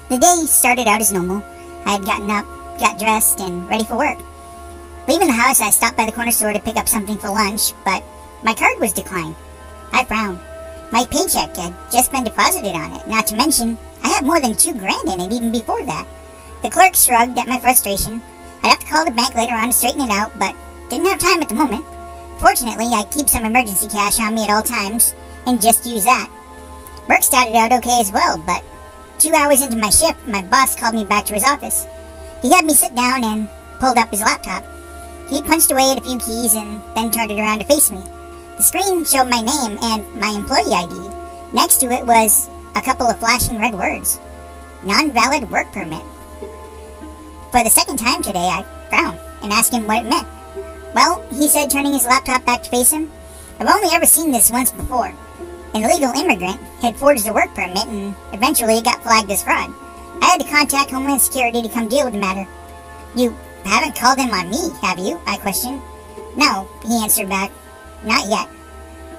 The day started out as normal. I had gotten up, got dressed, and ready for work. Leaving the house, I stopped by the corner store to pick up something for lunch, but my card was declined. I frowned. My paycheck had just been deposited on it, not to mention I had more than $2,000 in it even before that. The clerk shrugged at my frustration. I'd have to call the bank later on to straighten it out, but didn't have time at the moment. Fortunately, I keep some emergency cash on me at all times, and just use that. Work started out okay as well, but 2 hours into my shift, my boss called me back to his office. He had me sit down and pulled up his laptop. He punched away at a few keys and then turned it around to face me. The screen showed my name and my employee ID. Next to it was a couple of flashing red words. Non-valid work permit. For the second time today, I frowned and asked him what it meant. Well, he said, turning his laptop back to face him, I've only ever seen this once before. An illegal immigrant had forged a work permit and eventually it got flagged as fraud. I had to contact Homeland Security to come deal with the matter. You haven't called them on me, have you? I questioned. No, he answered back. Not yet.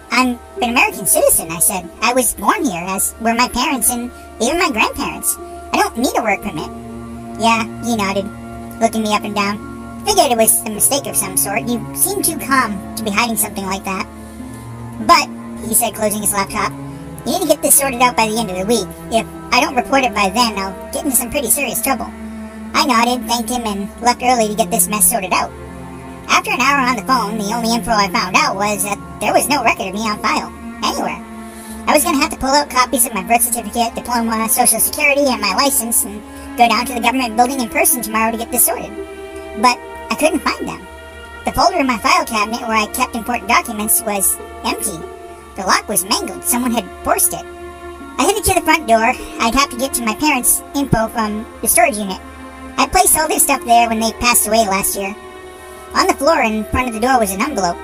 I'm an American citizen, I said. I was born here, as were my parents and even my grandparents. I don't need a work permit. Yeah, he nodded, looking me up and down. Figured it was a mistake of some sort. You seem too calm to be hiding something like that. But, he said, closing his laptop, you need to get this sorted out by the end of the week. If I don't report it by then, I'll get into some pretty serious trouble. I nodded, thanked him, and left early to get this mess sorted out. After an hour on the phone, the only info I found out was that there was no record of me on file, anywhere. I was going to have to pull out copies of my birth certificate, diploma, social security, and my license, and go down to the government building in person tomorrow to get this sorted. But I couldn't find them. The folder in my file cabinet where I kept important documents was empty. The lock was mangled. Someone had forced it. I headed to the front door. I'd have to get to my parents' info from the storage unit. I placed all their stuff there when they passed away last year. On the floor in front of the door was an envelope.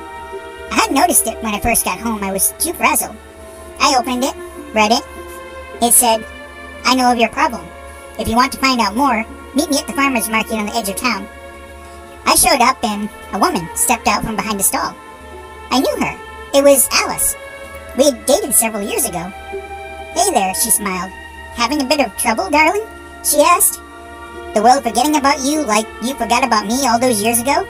I hadn't noticed it when I first got home. I was too frazzled. I opened it, read it. It said, I know of your problem. If you want to find out more, meet me at the farmer's market on the edge of town. I showed up and a woman stepped out from behind a stall. I knew her. It was Alice. We had dated several years ago. Hey there, she smiled. Having a bit of trouble, darling? She asked. The world forgetting about you like you forgot about me all those years ago?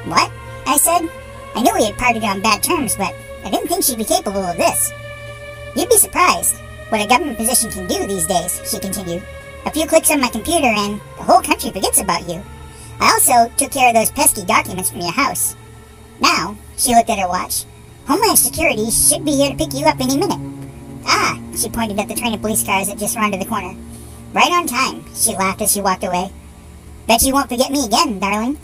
What? I said. I knew we had parted on bad terms, but I didn't think she'd be capable of this. You'd be surprised what a government position can do these days, she continued. A few clicks on my computer and the whole country forgets about you. I also took care of those pesky documents from your house. Now, she looked at her watch, Homeland Security should be here to pick you up any minute. Ah, she pointed at the train of police cars that just rounded the corner. Right on time, she laughed as she walked away. Bet you won't forget me again, darling.